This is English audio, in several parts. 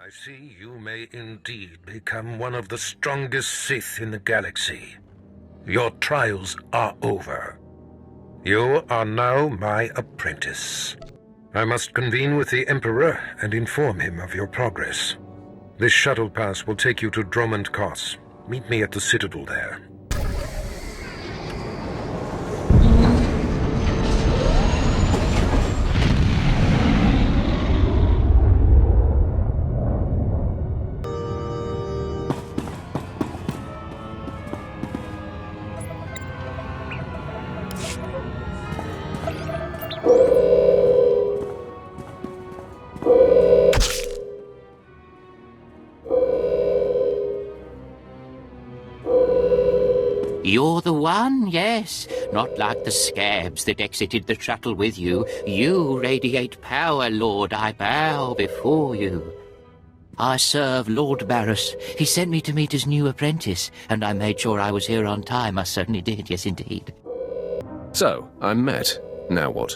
I see you may indeed become one of the strongest Sith in the galaxy. Your trials are over. You are now my apprentice. I must convene with the Emperor and inform him of your progress. This shuttle pass will take you to Dromund Kaas. Meet me at the Citadel there. You're the one, yes. Not like the scabs that exited the shuttle with you. You radiate power, Lord. I bow before you. I serve Lord Barris. He sent me to meet his new apprentice, and I made sure I was here on time. I certainly did, yes indeed. So, I'm met. Now what?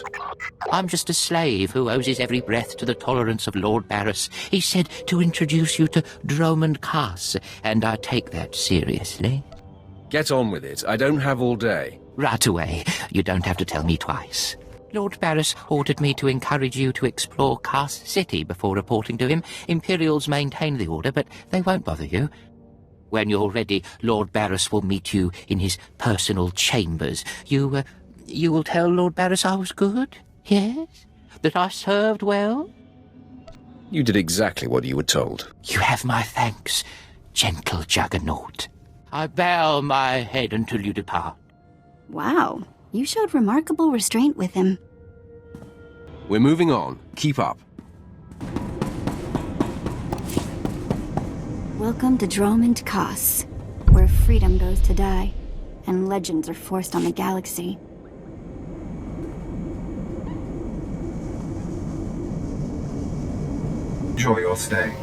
I'm just a slave who owes his every breath to the tolerance of Lord Barris. He said to introduce you to Dromund Kaas, and I take that seriously. Get on with it. I don't have all day. Right away. You don't have to tell me twice. Lord Barris ordered me to encourage you to explore Kaas City before reporting to him. Imperials maintain the order, but they won't bother you. When you're ready, Lord Barris will meet you in his personal chambers. You will tell Lord Barris I was good? Yes? That I served well? You did exactly what you were told. You have my thanks, gentle Juggernaut. I bow my head until you depart. Wow, you showed remarkable restraint with him. We're moving on. Keep up. Welcome to Dromund Kaas, where freedom goes to die, and legends are forced on the galaxy. Enjoy your stay.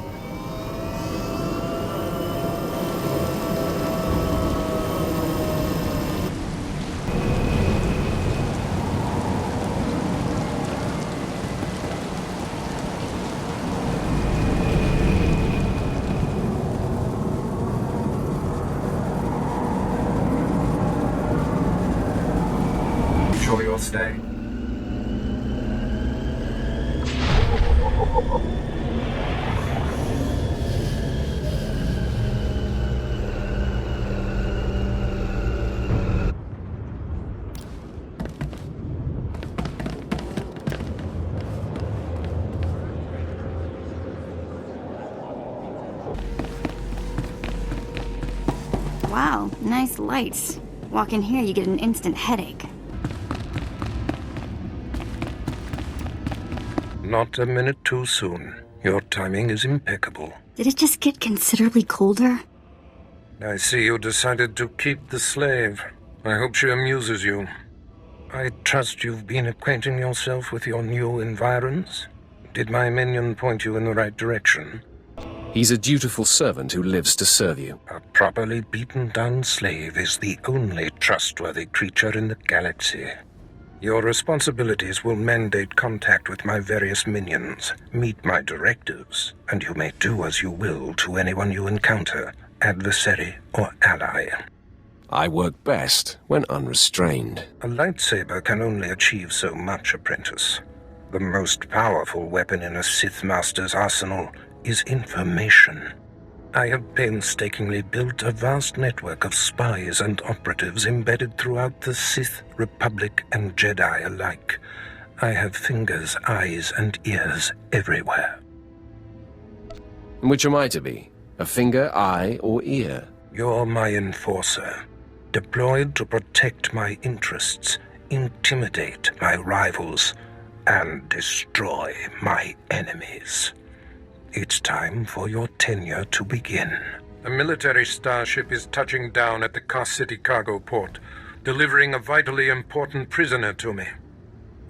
Enjoy your stay. Wow, nice lights. Walk in here, you get an instant headache. Not a minute too soon. Your timing is impeccable. Did it just get considerably colder? I see you decided to keep the slave. I hope she amuses you. I trust you've been acquainting yourself with your new environs? Did my minion point you in the right direction? He's a dutiful servant who lives to serve you. A properly beaten-down slave is the only trustworthy creature in the galaxy. Your responsibilities will mandate contact with my various minions, meet my directives, and you may do as you will to anyone you encounter, adversary or ally. I work best when unrestrained. A lightsaber can only achieve so much, apprentice. The most powerful weapon in a Sith Master's arsenal is information. I have painstakingly built a vast network of spies and operatives embedded throughout the Sith, Republic, and Jedi alike. I have fingers, eyes, and ears everywhere. Which am I to be? A finger, eye, or ear? You're my enforcer, deployed to protect my interests, intimidate my rivals, and destroy my enemies. It's time for your tenure to begin. A military starship is touching down at the Kaas City cargo port, delivering a vitally important prisoner to me.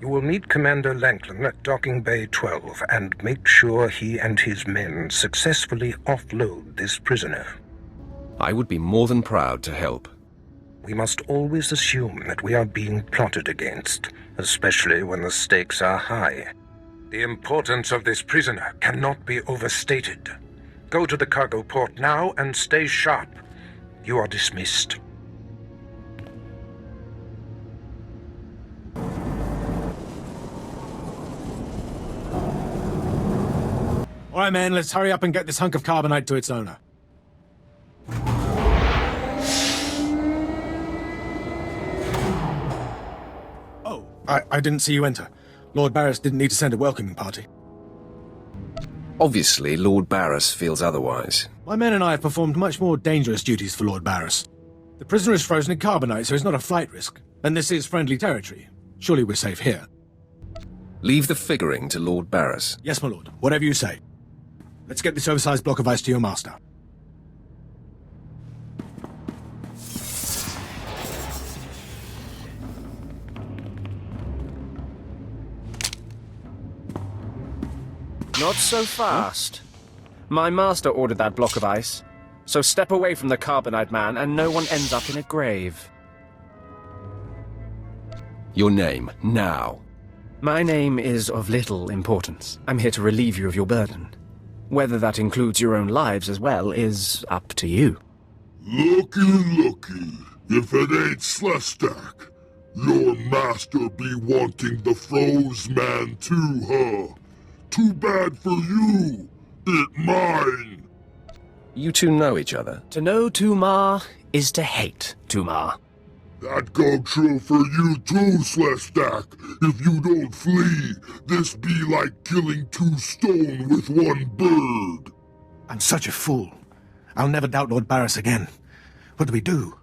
You will meet Commander Lanklin at Docking Bay 12 and make sure he and his men successfully offload this prisoner. I would be more than proud to help. We must always assume that we are being plotted against, especially when the stakes are high. The importance of this prisoner cannot be overstated. Go to the cargo port now and stay sharp. You are dismissed. All right, man, let's hurry up and get this hunk of carbonite to its owner. Oh, I didn't see you enter. Lord Barris didn't need to send a welcoming party. Obviously, Lord Barris feels otherwise. My men and I have performed much more dangerous duties for Lord Barris. The prisoner is frozen in carbonite, so it's not a flight risk. And this is friendly territory. Surely we're safe here. Leave the figuring to Lord Barris. Yes, my lord. Whatever you say. Let's get this oversized block of ice to your master. Not so fast. My master ordered that block of ice, so step away from the carbonite man and no one ends up in a grave. Your name, now. My name is of little importance. I'm here to relieve you of your burden. Whether that includes your own lives as well is up to you. Looky, if it ain't SWTOR, your master be wanting the froze man too, huh? Too bad for you, it mine. You two know each other. To know Tumar is to hate Tumar. That go true for you too, SWTOR. If you don't flee, this be like killing two stone with one bird. I'm such a fool. I'll never doubt Lord Barris again. What do we do?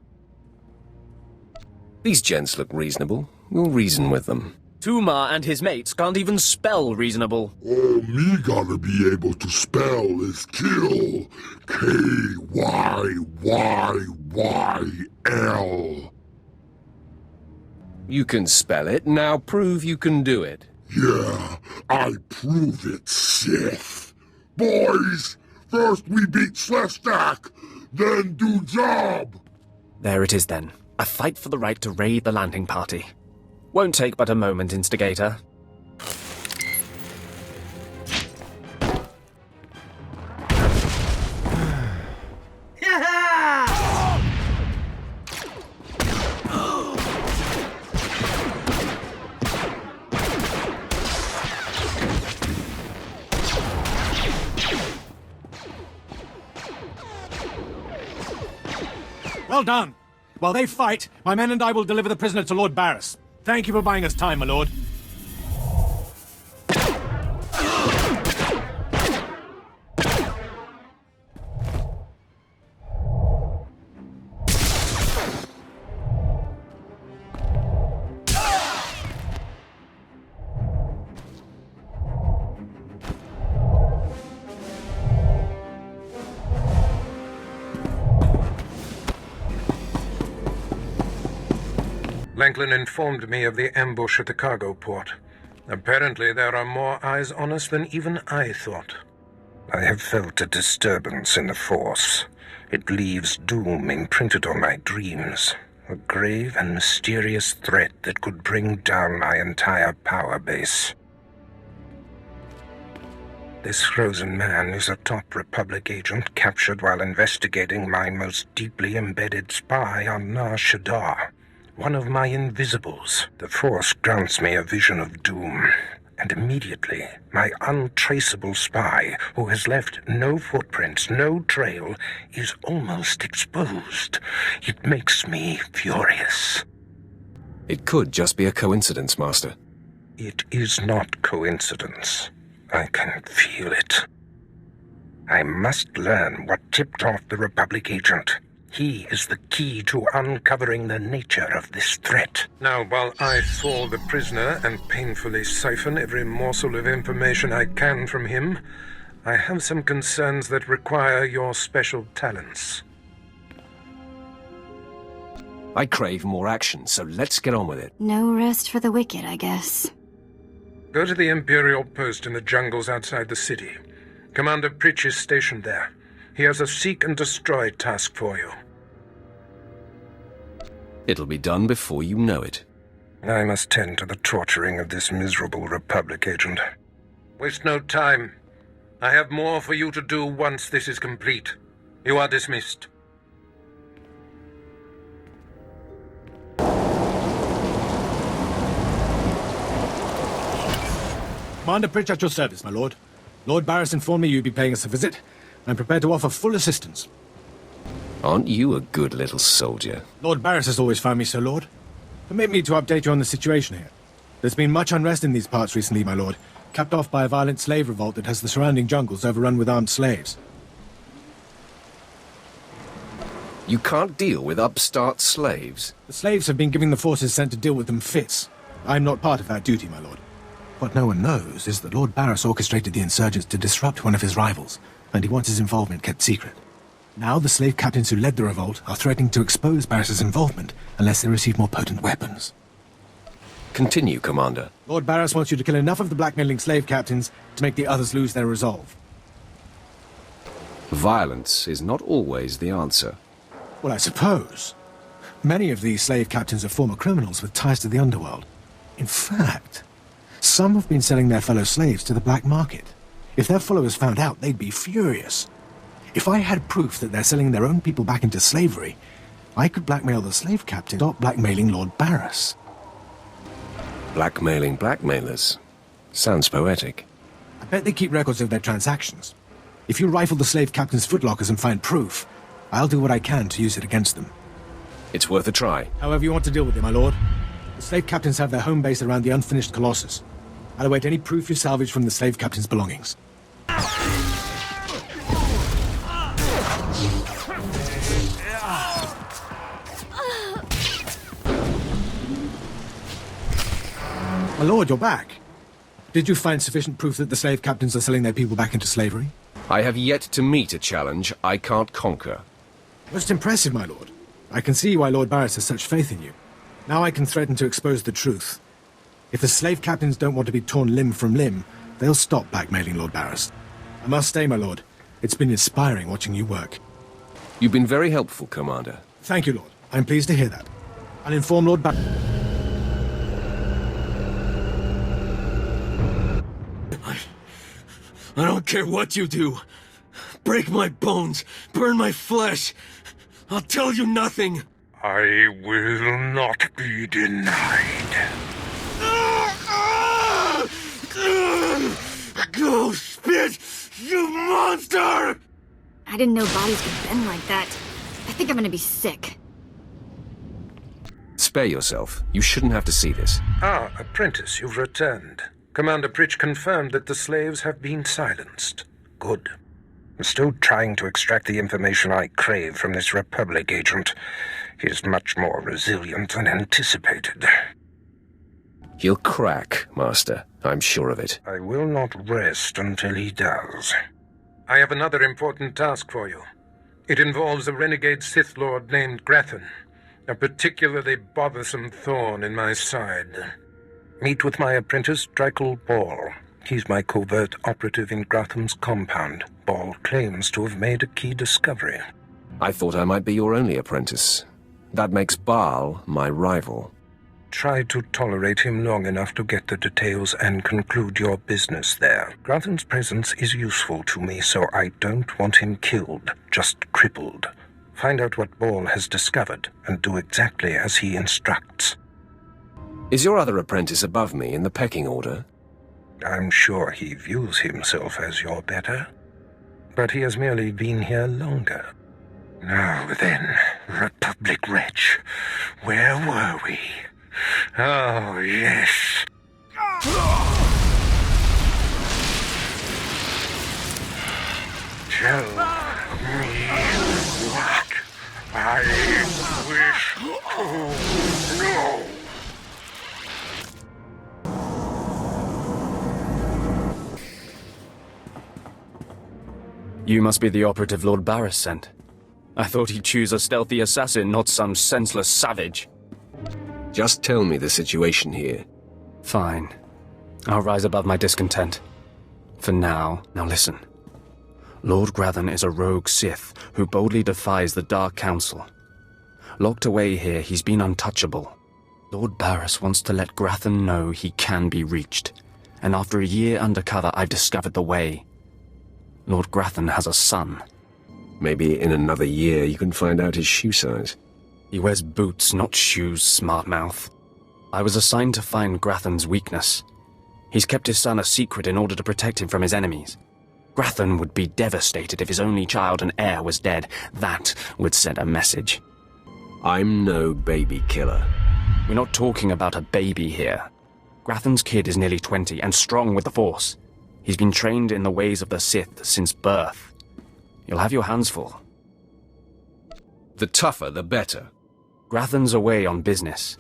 These gents look reasonable. We'll reason with them. Tumar and his mates can't even spell reasonable. All me gotta be able to spell is kill. K-Y-Y-Y-L. You can spell it, now prove you can do it. Yeah, I prove it, Sith. Boys, first we beat SWTOR, then do job. There it is then. A fight for the right to raid the landing party. Won't take but a moment, Instigator. Well done. While they fight, my men and I will deliver the prisoner to Lord Barris. Thank you for buying us time, my lord. Langlin informed me of the ambush at the cargo port. Apparently there are more eyes on us than even I thought. I have felt a disturbance in the Force. It leaves doom imprinted on my dreams. A grave and mysterious threat that could bring down my entire power base. This frozen man is a top Republic agent captured while investigating my most deeply embedded spy on Nar Shaddaa. One of my invisibles. The Force grants me a vision of doom, and immediately my untraceable spy, who has left no footprints, no trail, is almost exposed. It makes me furious. It could just be a coincidence, Master. It is not coincidence. I can feel it. I must learn what tipped off the Republic agent. He is the key to uncovering the nature of this threat. Now, while I thaw the prisoner and painfully siphon every morsel of information I can from him, I have some concerns that require your special talents. I crave more action, so let's get on with it. No rest for the wicked, I guess. Go to the Imperial post in the jungles outside the city. Commander Pritch is stationed there. He has a seek and destroy task for you. It'll be done before you know it. I must tend to the torturing of this miserable Republic agent. Waste no time. I have more for you to do once this is complete. You are dismissed. Commander Pritch at your service, my lord. Lord Barris informed me you'd be paying us a visit. I'm prepared to offer full assistance. Aren't you a good little soldier? Lord Barris has always found me so, Lord. Permit me to update you on the situation here. There's been much unrest in these parts recently, my lord, capped off by a violent slave revolt that has the surrounding jungles overrun with armed slaves. You can't deal with upstart slaves? The slaves have been giving the forces sent to deal with them fits. I'm not part of that duty, my lord. What no one knows is that Lord Barris orchestrated the insurgents to disrupt one of his rivals, and he wants his involvement kept secret. Now the slave captains who led the revolt are threatening to expose Barris's involvement unless they receive more potent weapons. Continue, Commander. Lord Barris wants you to kill enough of the blackmailing slave captains to make the others lose their resolve. Violence is not always the answer. Well, I suppose. Many of these slave captains are former criminals with ties to the underworld. In fact, some have been selling their fellow slaves to the black market. If their followers found out, they'd be furious. If I had proof that they're selling their own people back into slavery, I could blackmail the slave captain, stop blackmailing Lord Barris. Blackmailing blackmailers. Sounds poetic. I bet they keep records of their transactions. If you rifle the slave captain's footlockers and find proof, I'll do what I can to use it against them. It's worth a try. However you want to deal with it, my lord. The slave captains have their home base around the unfinished Colossus. I'll await any proof you salvage from the slave captain's belongings. My lord, you're back. Did you find sufficient proof that the slave captains are selling their people back into slavery? I have yet to meet a challenge I can't conquer. Most impressive, my lord. I can see why Lord Barris has such faith in you. Now I can threaten to expose the truth. If the slave captains don't want to be torn limb from limb, they'll stop blackmailing Lord Barris. I must stay, my lord. It's been inspiring watching you work. You've been very helpful, Commander. Thank you, Lord. I'm pleased to hear that. I'll inform Lord Barris. I don't care what you do. Break my bones, burn my flesh. I'll tell you nothing. I will not be denied. Go spit, you monster! I didn't know bodies could bend like that. I think I'm gonna be sick. Spare yourself. You shouldn't have to see this. Ah, apprentice, you've returned. Commander Pritch confirmed that the slaves have been silenced. Good. I'm still trying to extract the information I crave from this Republic agent. He is much more resilient than anticipated. He'll crack, Master. I'm sure of it. I will not rest until he does. I have another important task for you. It involves a renegade Sith Lord named Grathan, a particularly bothersome thorn in my side. Meet with my apprentice, Drykel Ball. He's my covert operative in Gratham's compound. Ball claims to have made a key discovery. I thought I might be your only apprentice. That makes Baal my rival. Try to tolerate him long enough to get the details and conclude your business there. Gratham's presence is useful to me, so I don't want him killed, just crippled. Find out what Ball has discovered, and do exactly as he instructs. Is your other apprentice above me in the pecking order? I'm sure he views himself as your better, but he has merely been here longer. Now then, Republic wretch, where were we? Oh, yes. Tell me what I wish to know. You must be the operative Lord Barris sent. I thought he'd choose a stealthy assassin, not some senseless savage. Just tell me the situation here. Fine. I'll rise above my discontent. For now, listen. Lord Grathan is a rogue Sith who boldly defies the Dark Council. Locked away here, he's been untouchable. Lord Barris wants to let Grathan know he can be reached, And after a year undercover, I've discovered the way. Lord Grathan has a son. Maybe in another year you can find out his shoe size. He wears boots, not shoes, smart mouth. I was assigned to find Grathan's weakness. He's kept his son a secret in order to protect him from his enemies. Grathan would be devastated if his only child and heir was dead. That would send a message. I'm no baby killer. We're not talking about a baby here. Grathan's kid is nearly 20 and strong with the Force. He's been trained in the ways of the Sith since birth. You'll have your hands full. The tougher, the better. Grathan's away on business.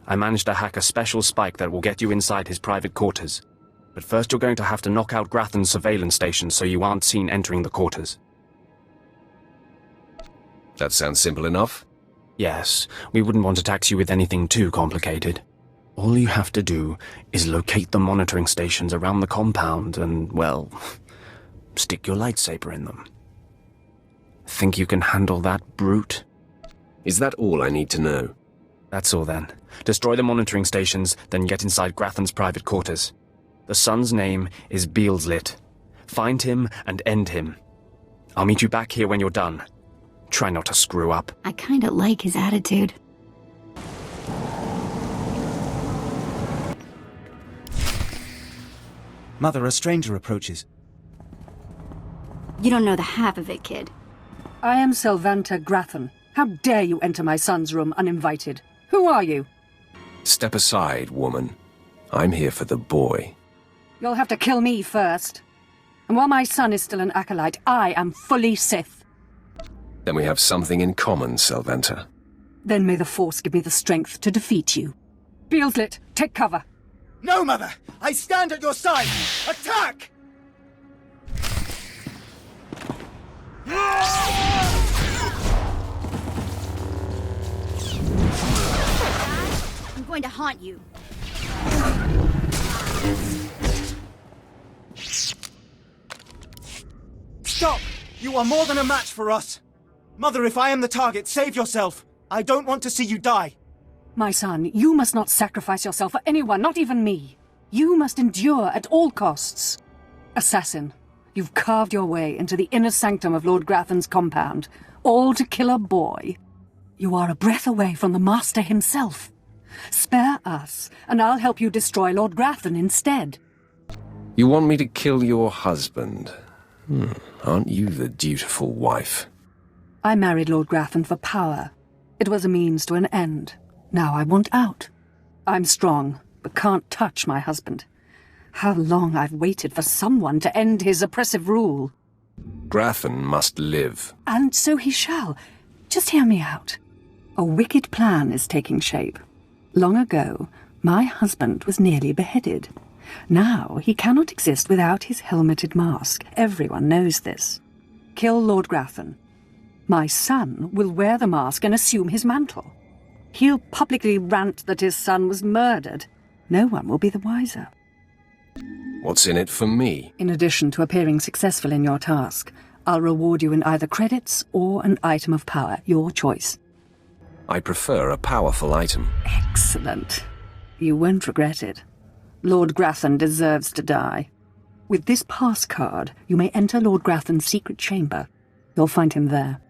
I managed to hack a special spike that will get you inside his private quarters. But first you're going to have to knock out Grathan's surveillance station so you aren't seen entering the quarters. That sounds simple enough. Yes, we wouldn't want to tax you with anything too complicated. All you have to do is locate the monitoring stations around the compound and, well, stick your lightsaber in them. Think you can handle that, brute? Is that all I need to know? That's all then. Destroy the monitoring stations, then get inside Grathan's private quarters. The son's name is Beelslit. Find him and end him. I'll meet you back here when you're done. Try not to screw up. I kinda like his attitude. Mother, a stranger approaches. You don't know the half of it, kid. I am Selvanta Grathan. How dare you enter my son's room uninvited? Who are you? Step aside, woman. I'm here for the boy. You'll have to kill me first. And while my son is still an acolyte, I am fully Sith. Then we have something in common, Selvanta. Then may the Force give me the strength to defeat you. Beelslit, take cover. No, Mother! I stand at your side! Attack! I'm going to haunt you. Stop! You are more than a match for us! Mother, if I am the target, save yourself! I don't want to see you die! My son, you must not sacrifice yourself for anyone, not even me. You must endure at all costs. Assassin, you've carved your way into the inner sanctum of Lord Grathan's compound, all to kill a boy. You are a breath away from the Master himself. Spare us, and I'll help you destroy Lord Grathan instead. You want me to kill your husband? Aren't you the dutiful wife? I married Lord Grathan for power. It was a means to an end. Now I want out. I'm strong, but can't touch my husband. How long I've waited for someone to end his oppressive rule. Grathan must live. And so he shall. Just hear me out. A wicked plan is taking shape. Long ago, my husband was nearly beheaded. Now he cannot exist without his helmeted mask. Everyone knows this. Kill Lord Grathan. My son will wear the mask and assume his mantle. He'll publicly rant that his son was murdered. No one will be the wiser. What's in it for me? In addition to appearing successful in your task, I'll reward you in either credits or an item of power, your choice. I prefer a powerful item. Excellent. You won't regret it. Lord Grathan deserves to die. With this pass card, you may enter Lord Grathan's secret chamber. You'll find him there.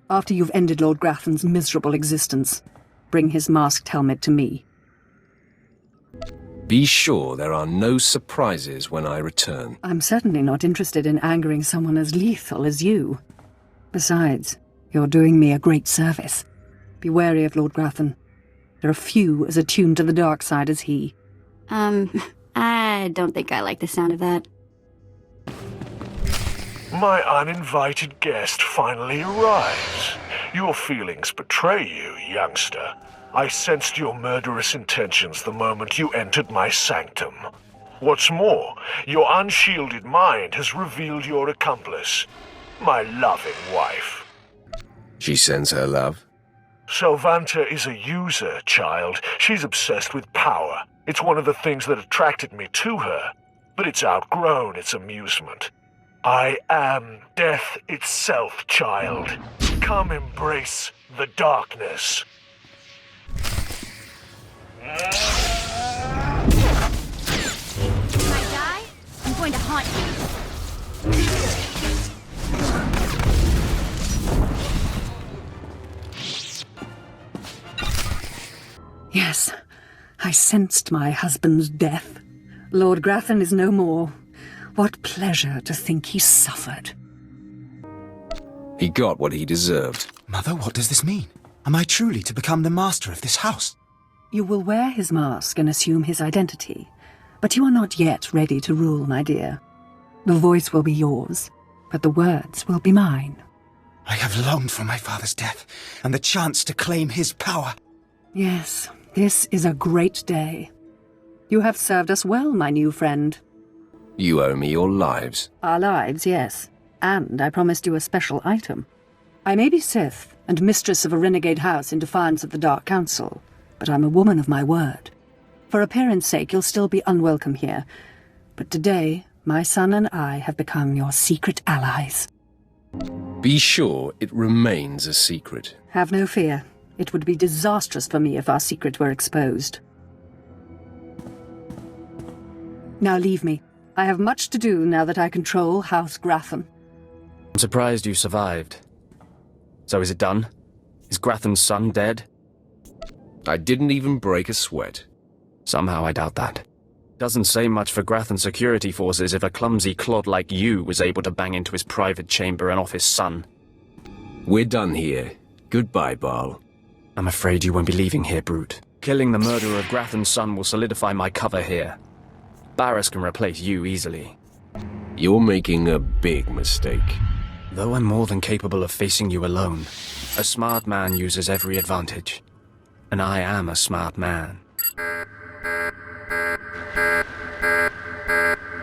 After you've ended Lord Grathan's miserable existence, bring his masked helmet to me. Be sure there are no surprises when I return. I'm certainly not interested in angering someone as lethal as you. Besides, you're doing me a great service. Be wary of Lord Grathan. There are few as attuned to the dark side as he. I don't think I like the sound of that. My uninvited guest finally arrives. Your feelings betray you, youngster. I sensed your murderous intentions the moment you entered my sanctum. What's more, your unshielded mind has revealed your accomplice, my loving wife. She sends her love? Selvanta is a user, child. She's obsessed with power. It's one of the things that attracted me to her, but it's outgrown its amusement. I am death itself, child. Come embrace the darkness. You might I sensed my husband's death. Lord Grathan is no more. What pleasure to think he suffered. He got what he deserved. Mother, what does this mean? Am I truly to become the master of this house? You will wear his mask and assume his identity, but you are not yet ready to rule, my dear. The voice will be yours, but the words will be mine. I have longed for my father's death, and the chance to claim his power. Yes, this is a great day. You have served us well, my new friend. You owe me your lives. Our lives, yes. And I promised you a special item. I may be Sith, and mistress of a renegade house in defiance of the Dark Council, but I'm a woman of my word. For appearance sake, you'll still be unwelcome here. But today, my son and I have become your secret allies. Be sure it remains a secret. Have no fear. It would be disastrous for me if our secret were exposed. Now leave me. I have much to do now that I control House Grathan. I'm surprised you survived. So is it done? Is Grathan's son dead? I didn't even break a sweat. Somehow I doubt that. Doesn't say much for Grathan's security forces if a clumsy clod like you was able to bang into his private chamber and off his son. We're done here. Goodbye, Baal. I'm afraid you won't be leaving here, Brute. Killing the murderer of Grathan's son will solidify my cover here. Barris can replace you easily. You're making a big mistake. Though I'm more than capable of facing you alone, a smart man uses every advantage. And I am a smart man.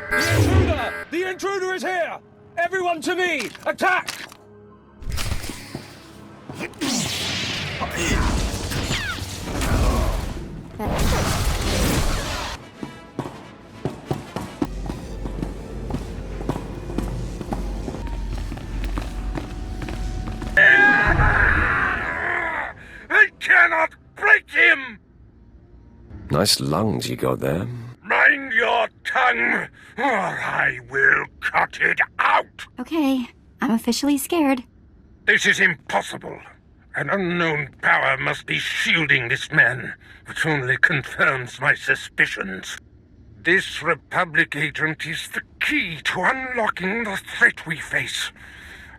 The intruder! The intruder is here! Everyone to me! Attack! I cannot break him! Nice lungs you got there. Mind your tongue, or I will cut it out! Okay, I'm officially scared. This is impossible. An unknown power must be shielding this man, which only confirms my suspicions. This Republic agent is the key to unlocking the threat we face.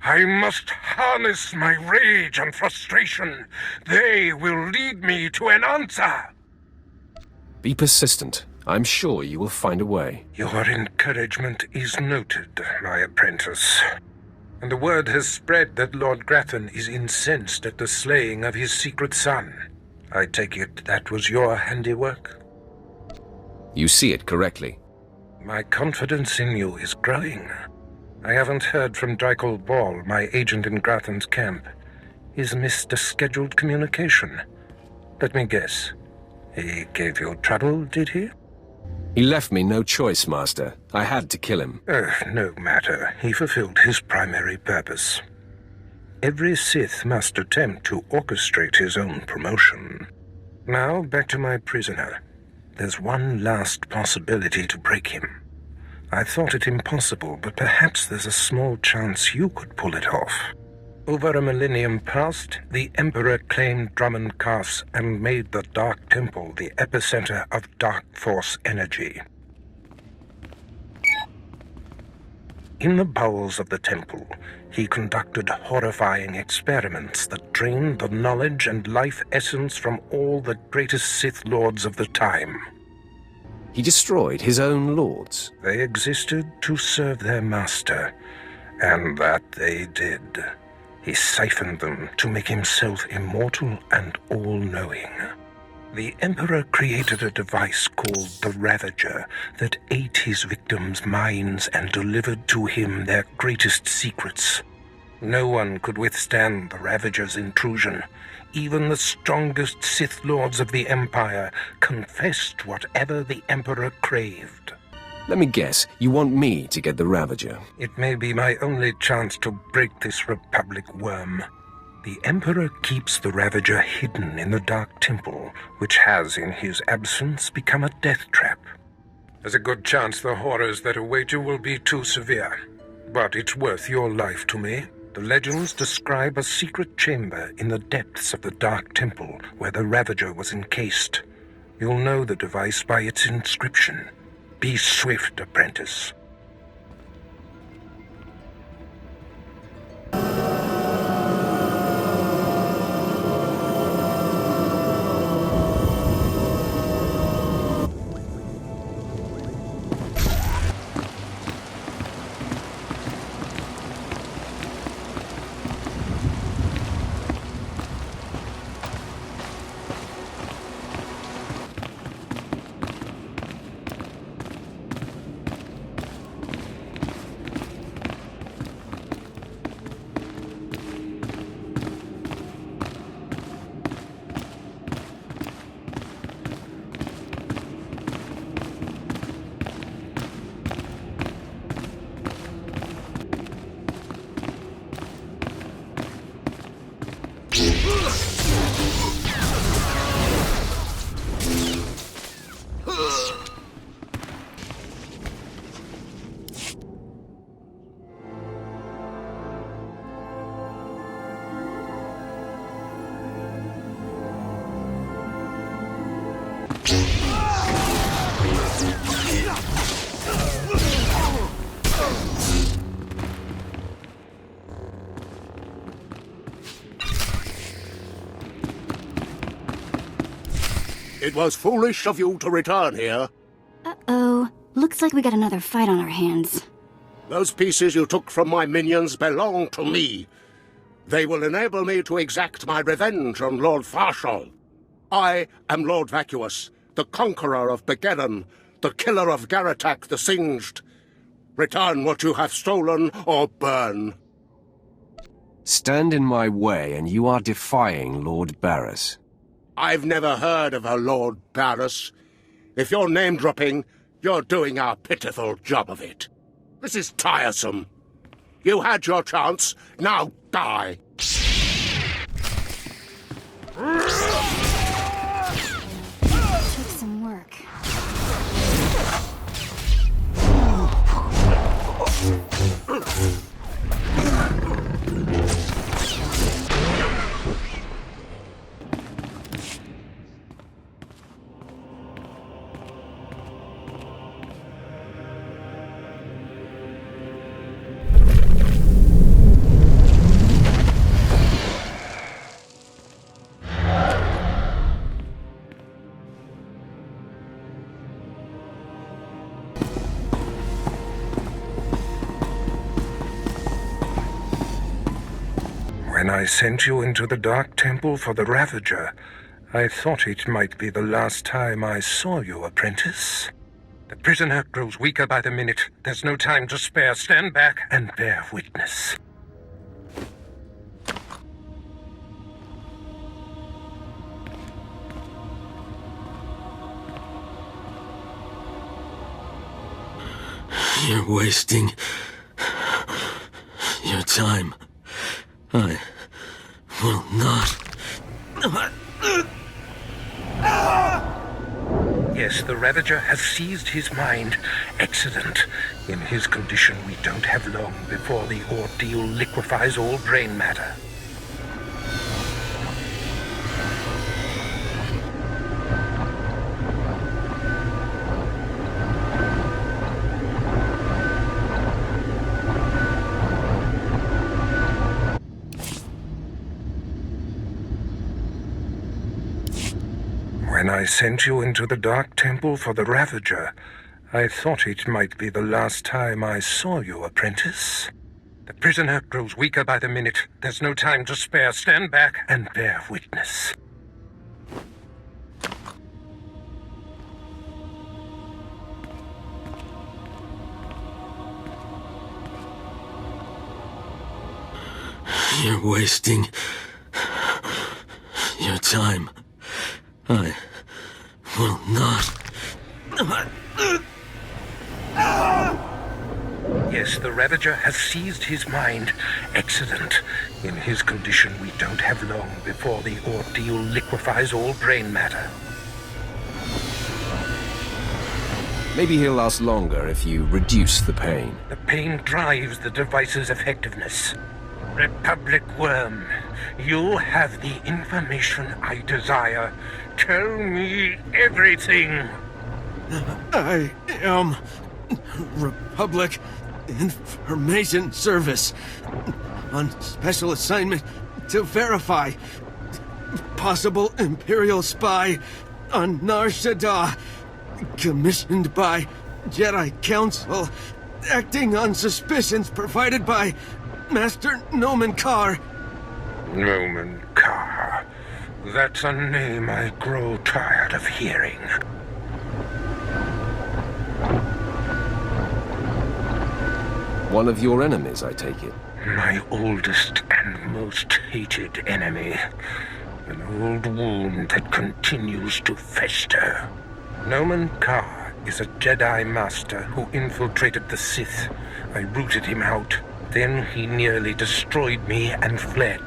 I must harness my rage and frustration. They will lead me to an answer. Be persistent. I'm sure you will find a way. Your encouragement is noted, my apprentice. And the word has spread that Lord Grathan is incensed at the slaying of his secret son. I take it that was your handiwork? You see it correctly. My confidence in you is growing. I haven't heard from Dreikel Ball, my agent in Grathan's camp. He's missed a scheduled communication. Let me guess. He gave you trouble, did he? He left me no choice, Master. I had to kill him. No matter. He fulfilled his primary purpose. Every Sith must attempt to orchestrate his own promotion. Now, back to my prisoner. There's one last possibility to break him. I thought it impossible, but perhaps there's a small chance you could pull it off. Over a millennium past, the Emperor claimed Dromund Kaas and made the Dark Temple the epicenter of Dark Force energy. In the bowels of the temple, he conducted horrifying experiments that drained the knowledge and life essence from all the greatest Sith lords of the time. He destroyed his own lords. They existed to serve their master, and that they did. He siphoned them to make himself immortal and all-knowing. The Emperor created a device called the Ravager that ate his victims' minds and delivered to him their greatest secrets. No one could withstand the Ravager's intrusion. Even the strongest Sith lords of the Empire confessed whatever the Emperor craved. Let me guess, you want me to get the Ravager? It may be my only chance to break this Republic worm. The Emperor keeps the Ravager hidden in the Dark Temple, which has, in his absence, become a death trap. There's a good chance the horrors that await you will be too severe. But it's worth your life to me. The legends describe a secret chamber in the depths of the Dark Temple where the Ravager was encased. You'll know the device by its inscription. Be swift, apprentice. It was foolish of you to return here. Uh-oh. Looks like we got another fight on our hands. Those pieces you took from my minions belong to me. They will enable me to exact my revenge on Lord Farshal. I am Lord Vacuous, the conqueror of Begeddon, the killer of Garatak the Singed. Return what you have stolen, or burn. Stand in my way, and you are defying Lord Barris. I've never heard of a Lord Barris. If you're name-dropping, you're doing a pitiful job of it. This is tiresome. You had your chance, now die. Took some work. When I sent you into the Dark Temple for the Ravager, I thought it might be the last time I saw you, apprentice. The prisoner grows weaker by the minute. There's no time to spare. Stand back and bear witness. You're wasting your time. I will not. Yes, the Ravager has seized his mind. Excellent. In his condition, we don't have long before the ordeal liquefies all brain matter. When I sent you into the Dark Temple for the Ravager, I thought it might be the last time I saw you, apprentice. The prisoner grows weaker by the minute. There's no time to spare. Stand back and bear witness. You're wasting your time. I will not. Yes, the Ravager has seized his mind. Excellent. In his condition, we don't have long before the ordeal liquefies all brain matter. Maybe he'll last longer if you reduce the pain. The pain drives the device's effectiveness. Republic Worm, you have the information I desire. Tell me everything. I am Republic Information Service on special assignment to verify possible Imperial spy on Nar Shaddaa, commissioned by Jedi Council, acting on suspicions provided by Master Dromund Kaas. Dromund Kaas. That's a name I grow tired of hearing. One of your enemies, I take it? My oldest and most hated enemy. An old wound that continues to fester. Dromund Kaas is a Jedi Master who infiltrated the Sith. I rooted him out. Then he nearly destroyed me and fled.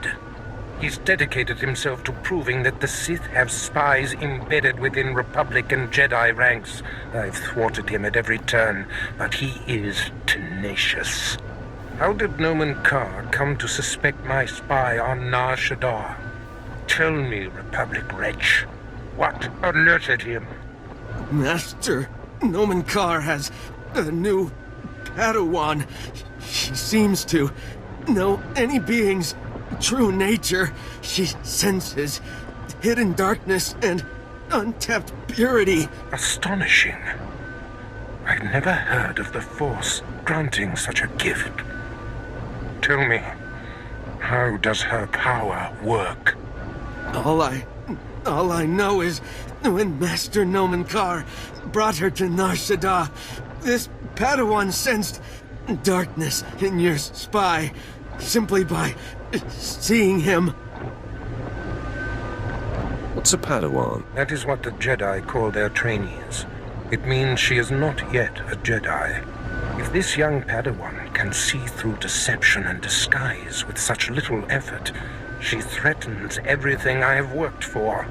He's dedicated himself to proving that the Sith have spies embedded within Republic and Jedi ranks. I've thwarted him at every turn, but he is tenacious. How did Dromund Kaas come to suspect my spy on Nar Shaddaa? Tell me, Republic wretch, what alerted him? Master Dromund Kaas has a new Padawan. She seems to know any being's true nature. She senses hidden darkness and untapped purity. Astonishing. I've never heard of the Force granting such a gift. Tell me, how does her power work? All I know is when Master Dromund Kaas brought her to Nar Shaddaa, this Padawan sensed darkness in your spy simply by seeing him. What's a Padawan? That is what the Jedi call their trainees. It means she is not yet a Jedi. If this young Padawan can see through deception and disguise with such little effort, she threatens everything I have worked for.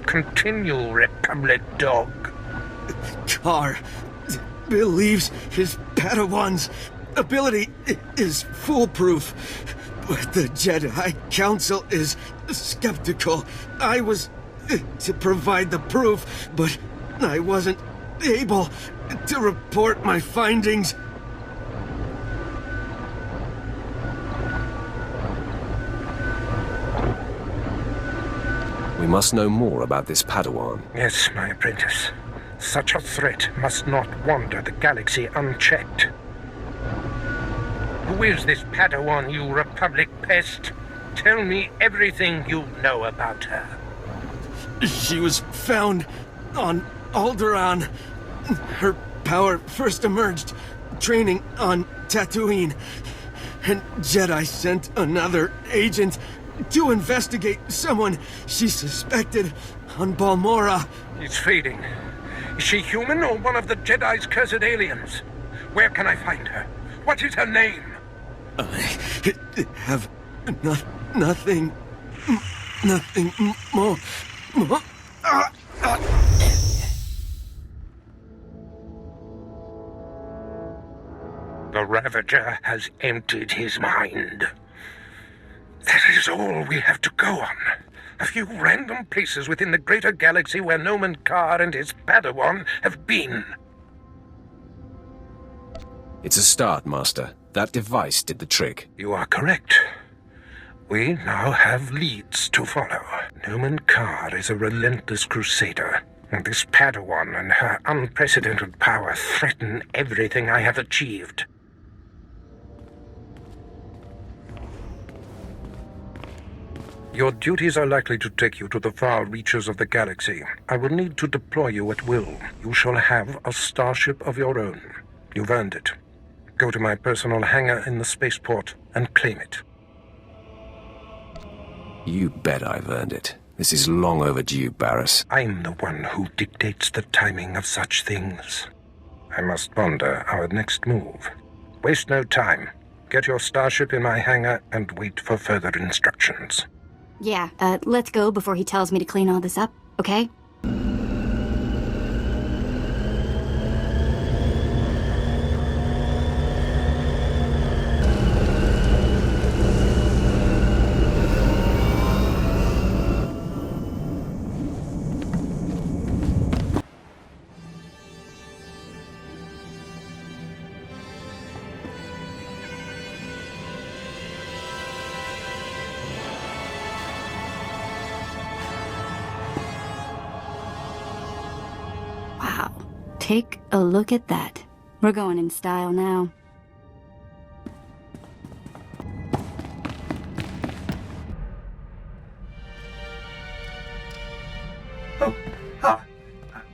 Continue, Republic dog. Kaas believes his Padawan's ability is foolproof, but the Jedi Council is skeptical. I was to provide the proof, but I wasn't able to report my findings. We must know more about this Padawan. Yes, my apprentice. Such a threat must not wander the galaxy unchecked. Who is this Padawan, you Republic pest? Tell me everything you know about her. She was found on Alderaan. Her power first emerged training on Tatooine. And Jedi sent another agent to investigate someone she suspected on Balmorra. He's fading. Is she human or one of the Jedi's cursed aliens? Where can I find her? What is her name? I have nothing more. The Ravager has emptied his mind. That is all we have to go on. A few random places within the greater galaxy where Dromund Kaas and his Padawan have been. It's a start, Master. That device did the trick. You are correct. We now have leads to follow. Dromund Kaas is a relentless crusader, and this Padawan and her unprecedented power threaten everything I have achieved. Your duties are likely to take you to the far reaches of the galaxy. I will need to deploy you at will. You shall have a starship of your own. You've earned it. Go to my personal hangar in the spaceport and claim it. You bet I've earned it. This is long overdue, Barriss. I'm the one who dictates the timing of such things. I must ponder our next move. Waste no time. Get your starship in my hangar and wait for further instructions. Yeah, let's go before he tells me to clean all this up, okay? Take a look at that. We're going in style now. Oh,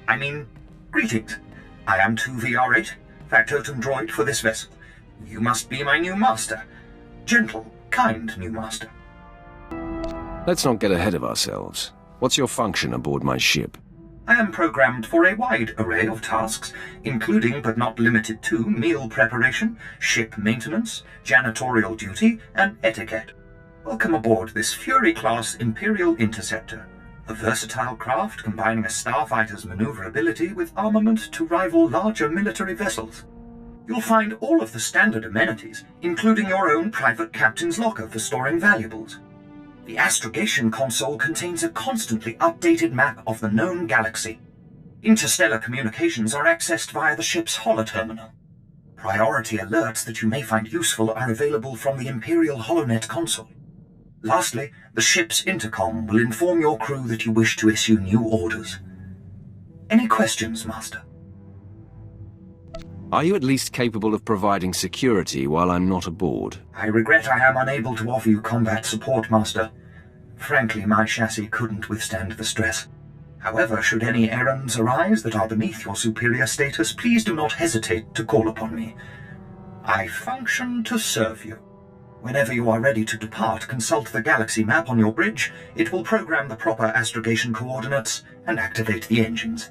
I mean, greetings. I am 2VR8, factotum droid for this vessel. You must be my new master. Gentle, kind new master. Let's not get ahead of ourselves. What's your function aboard my ship? I am programmed for a wide array of tasks, including but not limited to meal preparation, ship maintenance, janitorial duty, and etiquette. Welcome aboard this Fury-class Imperial Interceptor, a versatile craft combining a starfighter's maneuverability with armament to rival larger military vessels. You'll find all of the standard amenities, including your own private captain's locker for storing valuables. The astrogation console contains a constantly updated map of the known galaxy. Interstellar communications are accessed via the ship's holoterminal. Priority alerts that you may find useful are available from the Imperial HoloNet console. Lastly, the ship's intercom will inform your crew that you wish to issue new orders. Any questions, Master? Are you at least capable of providing security while I'm not aboard? I regret I am unable to offer you combat support, Master. Frankly, my chassis couldn't withstand the stress. However, should any errands arise that are beneath your superior status, please do not hesitate to call upon me. I function to serve you. Whenever you are ready to depart, consult the galaxy map on your bridge. It will program the proper astrogation coordinates and activate the engines.